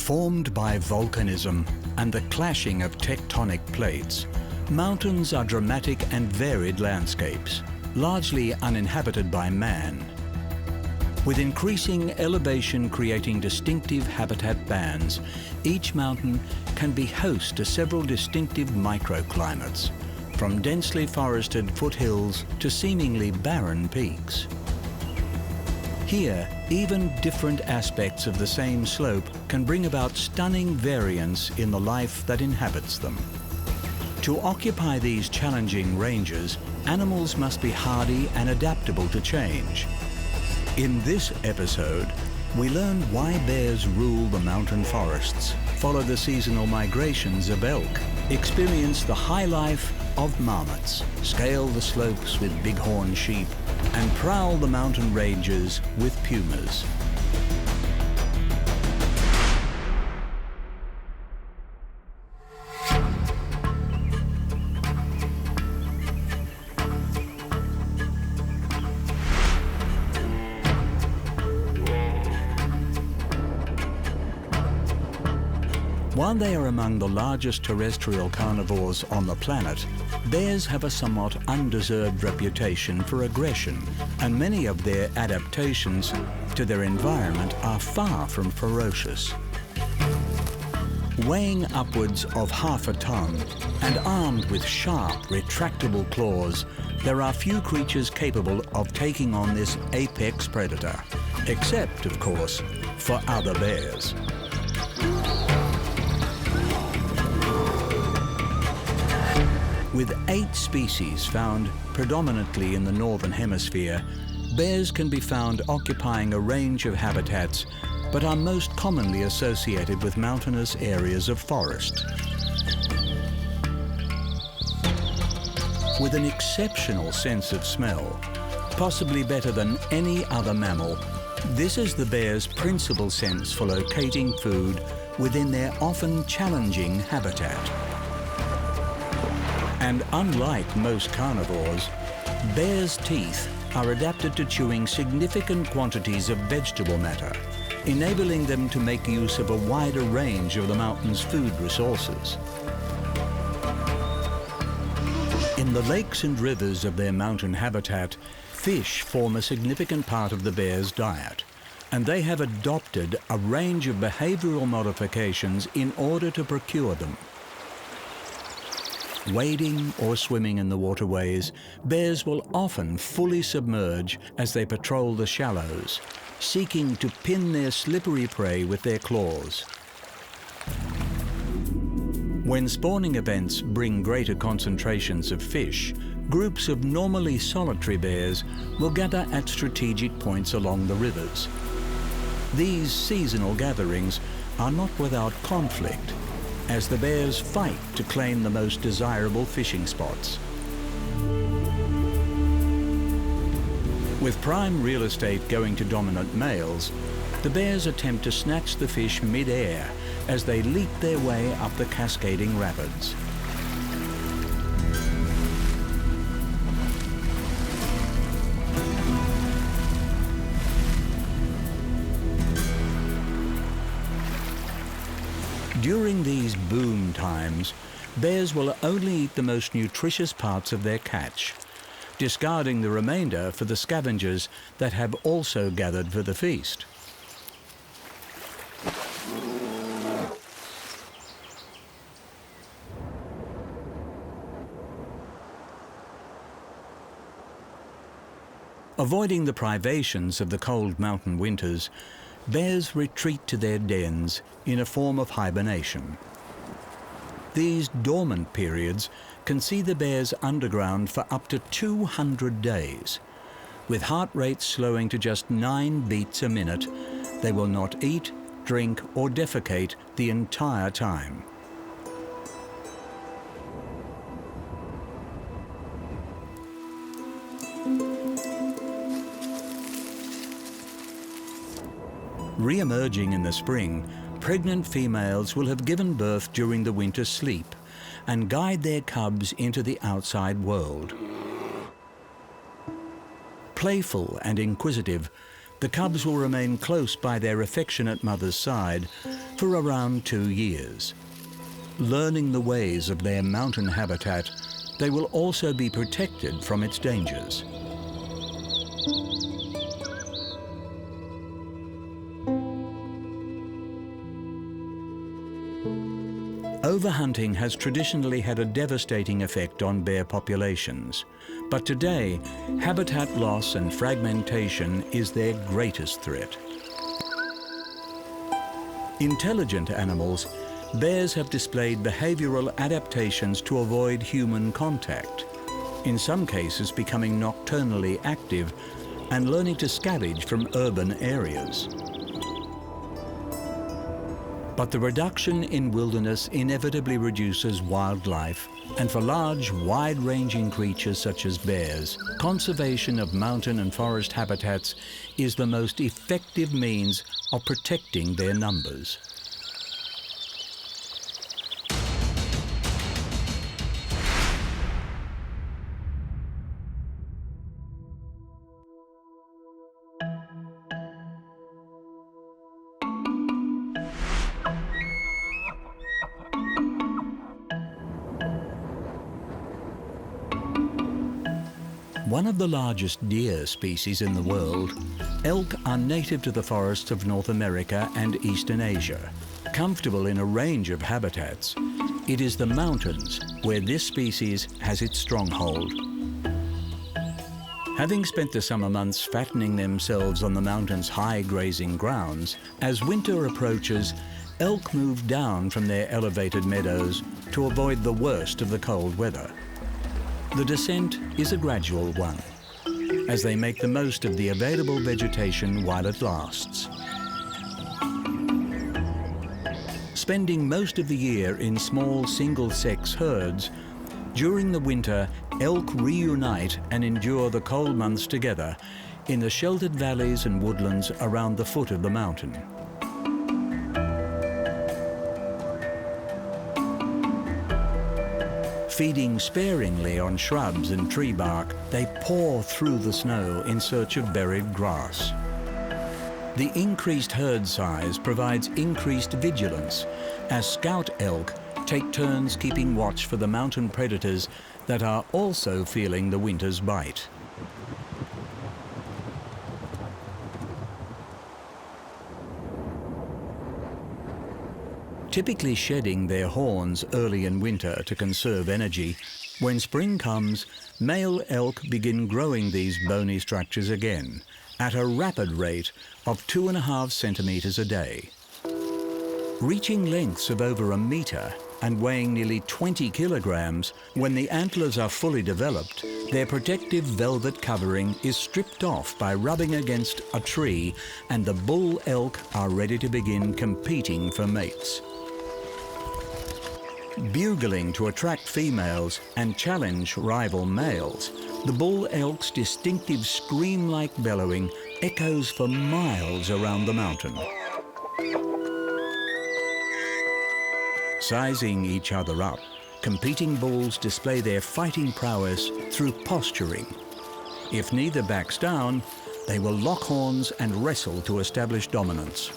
Formed by volcanism and the clashing of tectonic plates, mountains are dramatic and varied landscapes, largely uninhabited by man. With increasing elevation creating distinctive habitat bands, each mountain can be host to several distinctive microclimates, from densely forested foothills to seemingly barren peaks. Here, even different aspects of the same slope can bring about stunning variance in the life that inhabits them. To occupy these challenging ranges, animals must be hardy and adaptable to change. In this episode, we learn why bears rule the mountain forests, follow the seasonal migrations of elk, experience the high life of marmots, scale the slopes with bighorn sheep, and prowl the mountain ranges with pumas. While they are among the largest terrestrial carnivores on the planet, bears have a somewhat undeserved reputation for aggression, and many of their adaptations to their environment are far from ferocious. Weighing upwards of half a ton and armed with sharp, retractable claws, there are few creatures capable of taking on this apex predator, except, of course, for other bears. With 8 species found predominantly in the northern hemisphere, bears can be found occupying a range of habitats, but are most commonly associated with mountainous areas of forest. With an exceptional sense of smell, possibly better than any other mammal, this is the bear's principal sense for locating food within their often challenging habitat. And unlike most carnivores, bears' teeth are adapted to chewing significant quantities of vegetable matter, enabling them to make use of a wider range of the mountain's food resources. In the lakes and rivers of their mountain habitat, fish form a significant part of the bear's diet, and they have adopted a range of behavioral modifications in order to procure them. Wading or swimming in the waterways, bears will often fully submerge as they patrol the shallows, seeking to pin their slippery prey with their claws. When spawning events bring greater concentrations of fish, groups of normally solitary bears will gather at strategic points along the rivers. These seasonal gatherings are not without conflict, as the bears fight to claim the most desirable fishing spots. With prime real estate going to dominant males, the bears attempt to snatch the fish mid-air as they leap their way up the cascading rapids. During these boom times, bears will only eat the most nutritious parts of their catch, discarding the remainder for the scavengers that have also gathered for the feast. Avoiding the privations of the cold mountain winters, bears retreat to their dens in a form of hibernation. These dormant periods can see the bears underground for up to 200 days. With heart rates slowing to just 9 beats a minute, they will not eat, drink, or defecate the entire time. Re-emerging in the spring, pregnant females will have given birth during the winter sleep and guide their cubs into the outside world. Playful and inquisitive, the cubs will remain close by their affectionate mother's side, for around 2 years. Learning the ways of their mountain habitat, they will also be protected from its dangers. Overhunting has traditionally had a devastating effect on bear populations, but today, habitat loss and fragmentation is their greatest threat. Intelligent animals, bears have displayed behavioral adaptations to avoid human contact, in some cases becoming nocturnally active and learning to scavenge from urban areas. But the reduction in wilderness inevitably reduces wildlife, and for large, wide-ranging creatures such as bears, conservation of mountain and forest habitats is the most effective means of protecting their numbers. One of the largest deer species in the world, elk are native to the forests of North America and Eastern Asia. Comfortable in a range of habitats, it is the mountains where this species has its stronghold. Having spent the summer months fattening themselves on the mountain's high grazing grounds, as winter approaches, elk move down from their elevated meadows to avoid the worst of the cold weather. The descent is a gradual one, as they make the most of the available vegetation while it lasts. Spending most of the year in small single-sex herds, during the winter, elk reunite and endure the cold months together in the sheltered valleys and woodlands around the foot of the mountain. Feeding sparingly on shrubs and tree bark, they pour through the snow in search of buried grass. The increased herd size provides increased vigilance, as scout elk take turns keeping watch for the mountain predators that are also feeling the winter's bite. Typically shedding their horns early in winter to conserve energy, when spring comes, male elk begin growing these bony structures again at a rapid rate of 2.5 centimeters a day. Reaching lengths of over 1 meter and weighing nearly 20 kilograms, when the antlers are fully developed, their protective velvet covering is stripped off by rubbing against a tree, and the bull elk are ready to begin competing for mates. Bugling to attract females and challenge rival males, the bull elk's distinctive scream-like bellowing echoes for miles around the mountain. Sizing each other up, competing bulls display their fighting prowess through posturing. If neither backs down, they will lock horns and wrestle to establish dominance.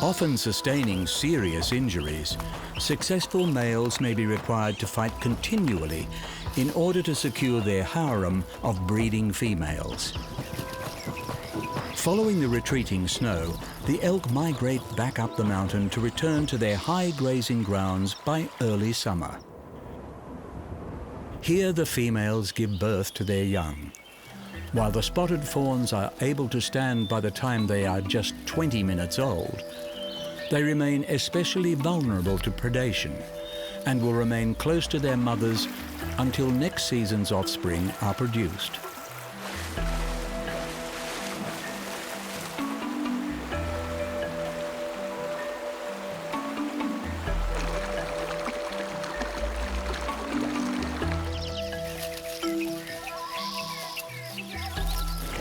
Often sustaining serious injuries, successful males may be required to fight continually in order to secure their harem of breeding females. Following the retreating snow, the elk migrate back up the mountain to return to their high grazing grounds by early summer. Here the females give birth to their young. While the spotted fawns are able to stand by the time they are just 20 minutes old, they remain especially vulnerable to predation and will remain close to their mothers until next season's offspring are produced.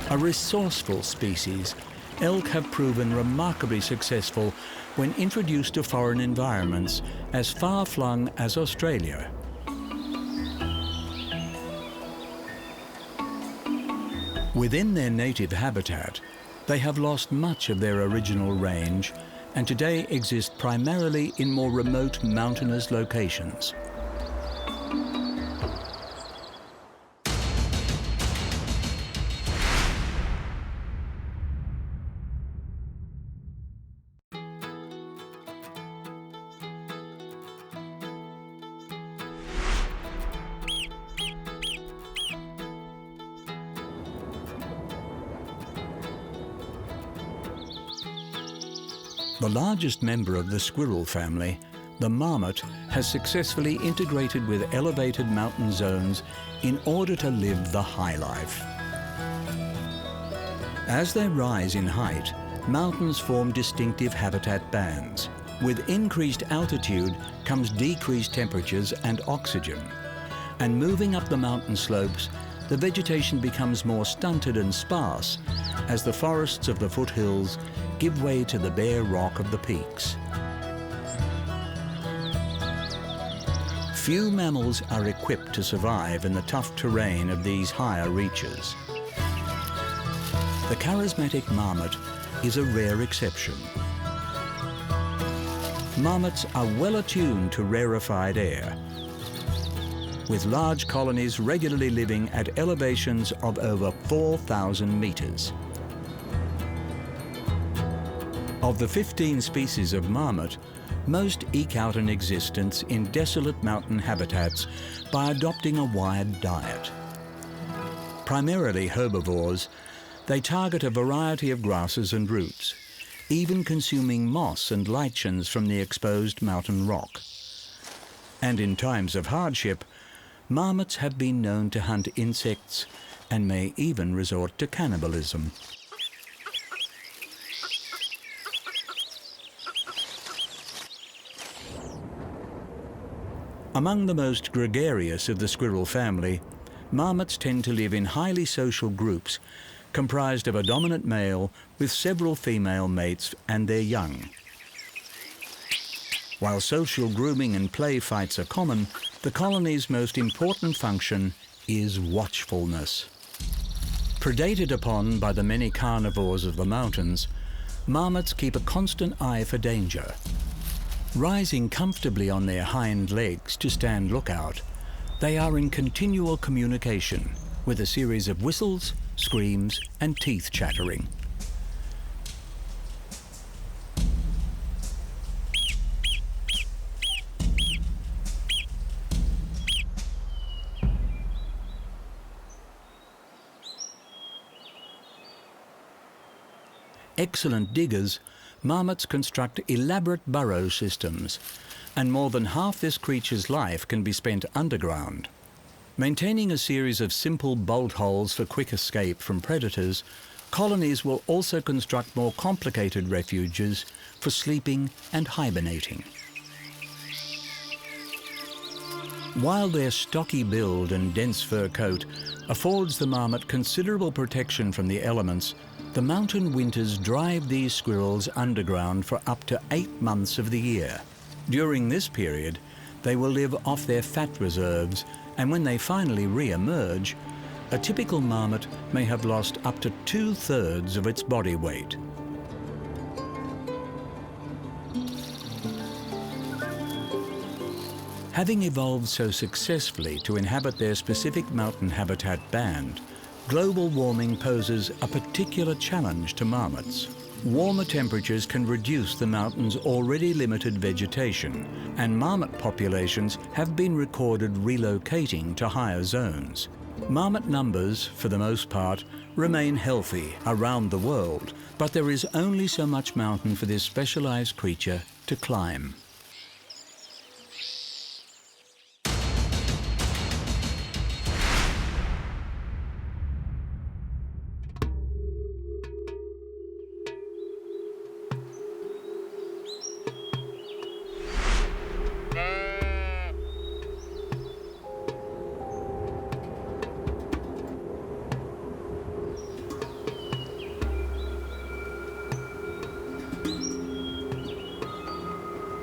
A resourceful species, elk have proven remarkably successful when introduced to foreign environments as far-flung as Australia. Within their native habitat, they have lost much of their original range and today exist primarily in more remote mountainous locations. The largest member of the squirrel family, the marmot, has successfully integrated with elevated mountain zones in order to live the high life. As they rise in height, mountains form distinctive habitat bands. With increased altitude comes decreased temperatures and oxygen. And moving up the mountain slopes, the vegetation becomes more stunted and sparse as the forests of the foothills give way to the bare rock of the peaks. Few mammals are equipped to survive in the tough terrain of these higher reaches. The charismatic marmot is a rare exception. Marmots are well attuned to rarefied air, with large colonies regularly living at elevations of over 4,000 meters. Of the 15 species of marmot, most eke out an existence in desolate mountain habitats by adopting a wide diet. Primarily herbivores, they target a variety of grasses and roots, even consuming moss and lichens from the exposed mountain rock. And in times of hardship, marmots have been known to hunt insects and may even resort to cannibalism. Among the most gregarious of the squirrel family, marmots tend to live in highly social groups comprised of a dominant male with several female mates and their young. While social grooming and play fights are common, the colony's most important function is watchfulness. Predated upon by the many carnivores of the mountains, marmots keep a constant eye for danger. Rising comfortably on their hind legs to stand lookout, they are in continual communication with a series of whistles, screams, and teeth chattering. Excellent diggers, marmots construct elaborate burrow systems, and more than half this creature's life can be spent underground. Maintaining a series of simple bolt holes for quick escape from predators, colonies will also construct more complicated refuges for sleeping and hibernating. While their stocky build and dense fur coat affords the marmot considerable protection from the elements, the mountain winters drive these squirrels underground for up to 8 months of the year. During this period, they will live off their fat reserves, and when they finally re-emerge, a typical marmot may have lost up to 2/3 of its body weight. Having evolved so successfully to inhabit their specific mountain habitat band, global warming poses a particular challenge to marmots. Warmer temperatures can reduce the mountain's already limited vegetation, and marmot populations have been recorded relocating to higher zones. Marmot numbers, for the most part, remain healthy around the world, but there is only so much mountain for this specialized creature to climb.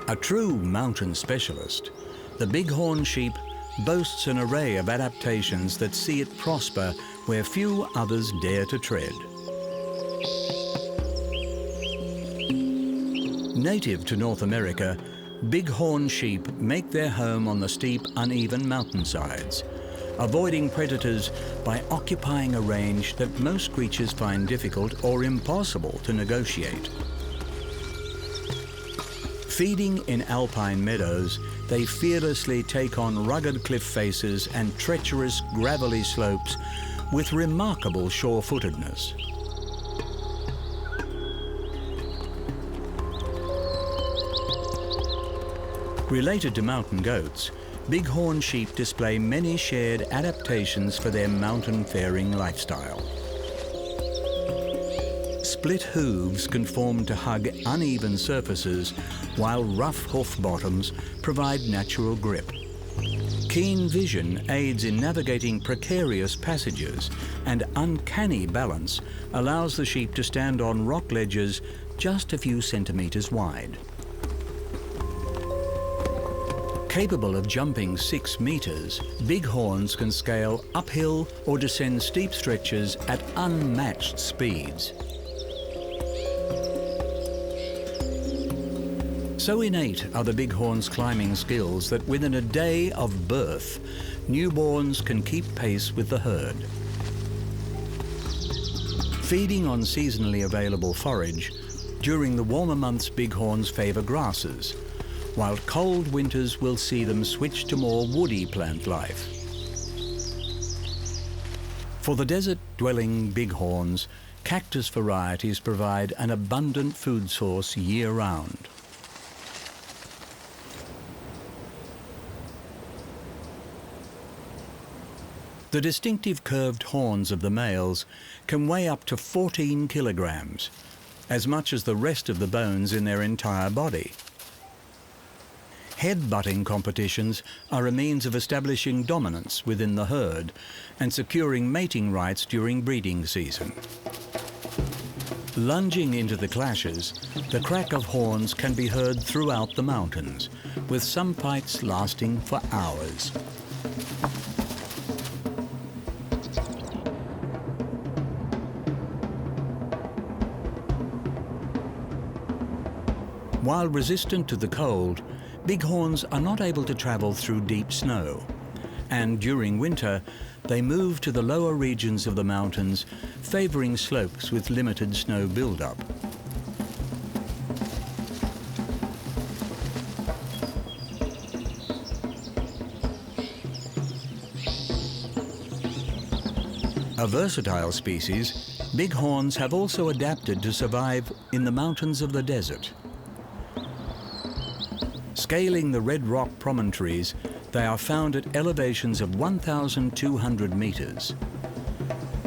A true mountain specialist, the Bighorn sheep boasts an array of adaptations that see it prosper where few others dare to tread. Native to North America, bighorn sheep make their home on the steep, uneven mountainsides, avoiding predators by occupying a range that most creatures find difficult or impossible to negotiate. Feeding in alpine meadows, they fearlessly take on rugged cliff faces and treacherous, gravelly slopes with remarkable sure-footedness. Related to mountain goats, bighorn sheep display many shared adaptations for their mountain-faring lifestyle. Split hooves conform to hug uneven surfaces, while rough hoof bottoms provide natural grip. Keen vision aids in navigating precarious passages, and uncanny balance allows the sheep to stand on rock ledges just a few centimeters wide. Capable of jumping 6 meters, bighorns can scale uphill or descend steep stretches at unmatched speeds. So innate are the bighorn's climbing skills that within a day of birth, newborns can keep pace with the herd. Feeding on seasonally available forage, during the warmer months bighorns favour grasses, while cold winters will see them switch to more woody plant life. For the desert-dwelling bighorns, cactus varieties provide an abundant food source year-round. The distinctive curved horns of the males can weigh up to 14 kilograms, as much as the rest of the bones in their entire body. Head-butting competitions are a means of establishing dominance within the herd and securing mating rights during breeding season. Lunging into the clashes, the crack of horns can be heard throughout the mountains, with some fights lasting for hours. While resistant to the cold, bighorns are not able to travel through deep snow, and during winter they move to the lower regions of the mountains, favouring slopes with limited snow buildup. A versatile species, bighorns have also adapted to survive in the mountains of the desert. Scaling the red rock promontories, they are found at elevations of 1,200 meters.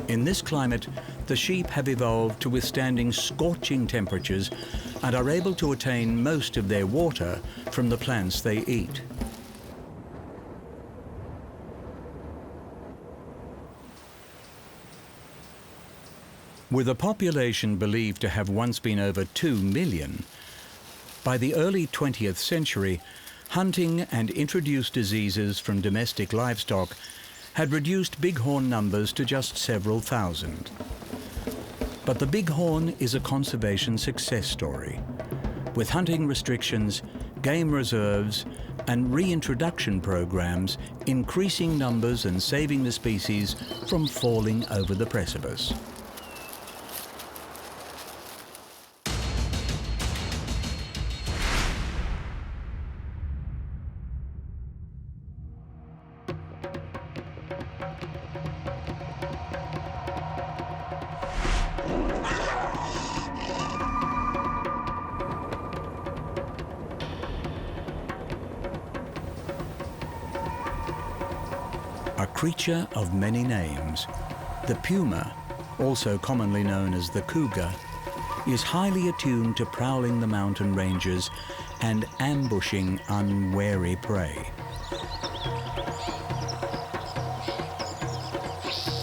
In this climate, the sheep have evolved to withstanding scorching temperatures and are able to attain most of their water from the plants they eat. With a population believed to have once been over 2 million, by the early 20th century, hunting and introduced diseases from domestic livestock had reduced bighorn numbers to just several thousand. But the bighorn is a conservation success story, with hunting restrictions, game reserves, and reintroduction programs increasing numbers and saving the species from falling over the precipice. A creature of many names, the puma, also commonly known as the cougar, is highly attuned to prowling the mountain ranges and ambushing unwary prey.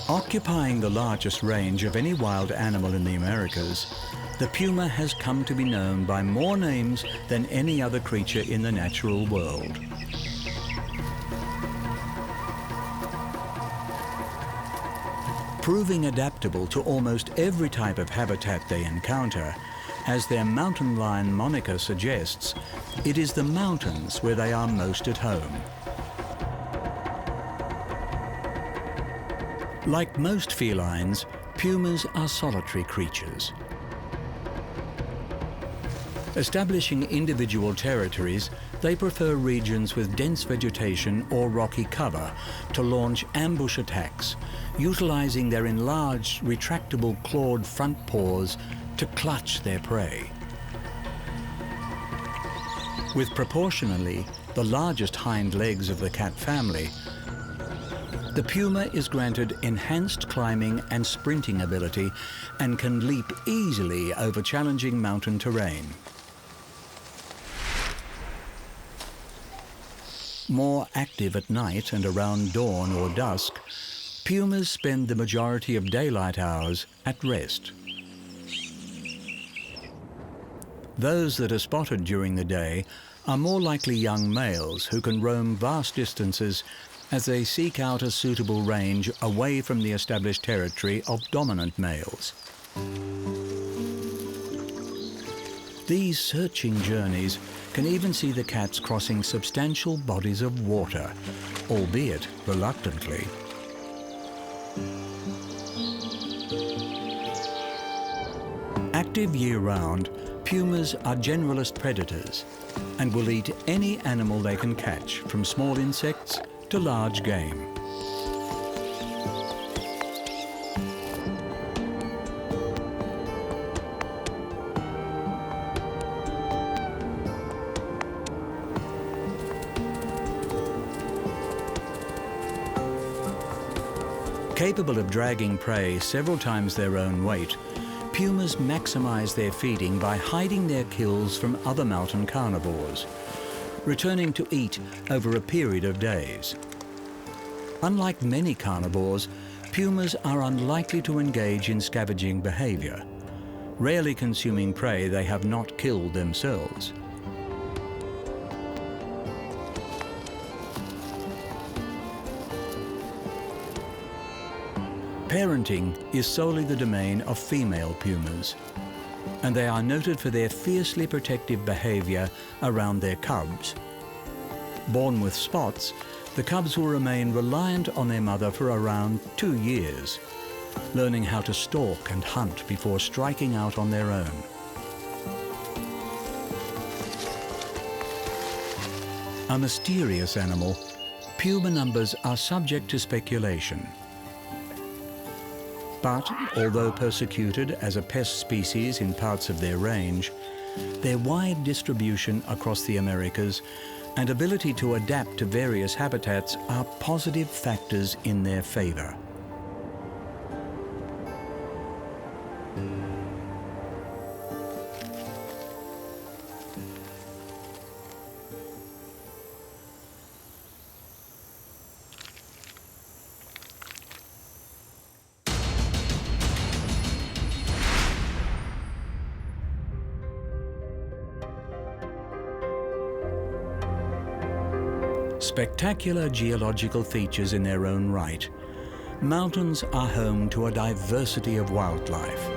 Occupying the largest range of any wild animal in the Americas, the puma has come to be known by more names than any other creature in the natural world. Proving adaptable to almost every type of habitat they encounter, as their mountain lion moniker suggests, it is the mountains where they are most at home. Like most felines, pumas are solitary creatures. Establishing individual territories, they prefer regions with dense vegetation or rocky cover to launch ambush attacks, utilizing their enlarged, retractable clawed front paws to clutch their prey. With proportionally the largest hind legs of the cat family, the puma is granted enhanced climbing and sprinting ability and can leap easily over challenging mountain terrain. More active at night and around dawn or dusk, pumas spend the majority of daylight hours at rest. Those that are spotted during the day are more likely young males who can roam vast distances as they seek out a suitable range away from the established territory of dominant males. These searching journeys can even see the cats crossing substantial bodies of water, albeit reluctantly. Active year-round, pumas are generalist predators and will eat any animal they can catch, from small insects to large game. Capable of dragging prey several times their own weight, pumas maximize their feeding by hiding their kills from other mountain carnivores, returning to eat over a period of days. Unlike many carnivores, pumas are unlikely to engage in scavenging behavior, rarely consuming prey they have not killed themselves. Parenting is solely the domain of female pumas, and they are noted for their fiercely protective behavior around their cubs. Born with spots, the cubs will remain reliant on their mother for around 2 years, learning how to stalk and hunt before striking out on their own. A mysterious animal, puma numbers are subject to speculation. But although persecuted as a pest species in parts of their range, their wide distribution across the Americas and ability to adapt to various habitats are positive factors in their favor. Spectacular geological features in their own right, mountains are home to a diversity of wildlife.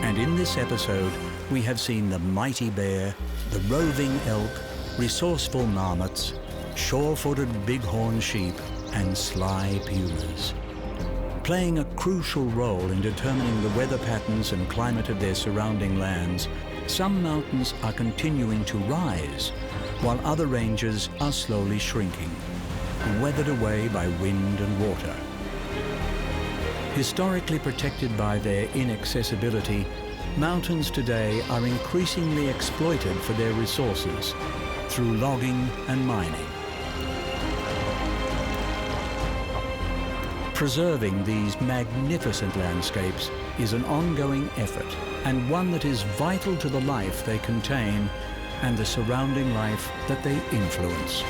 And in this episode, we have seen the mighty bear, the roving elk, resourceful marmots, sure-footed bighorn sheep, and sly pumas. Playing a crucial role in determining the weather patterns and climate of their surrounding lands, some mountains are continuing to rise, while other ranges are slowly shrinking, weathered away by wind and water. Historically protected by their inaccessibility, mountains today are increasingly exploited for their resources through logging and mining. Preserving these magnificent landscapes is an ongoing effort, and one that is vital to the life they contain and the surrounding life that they influence.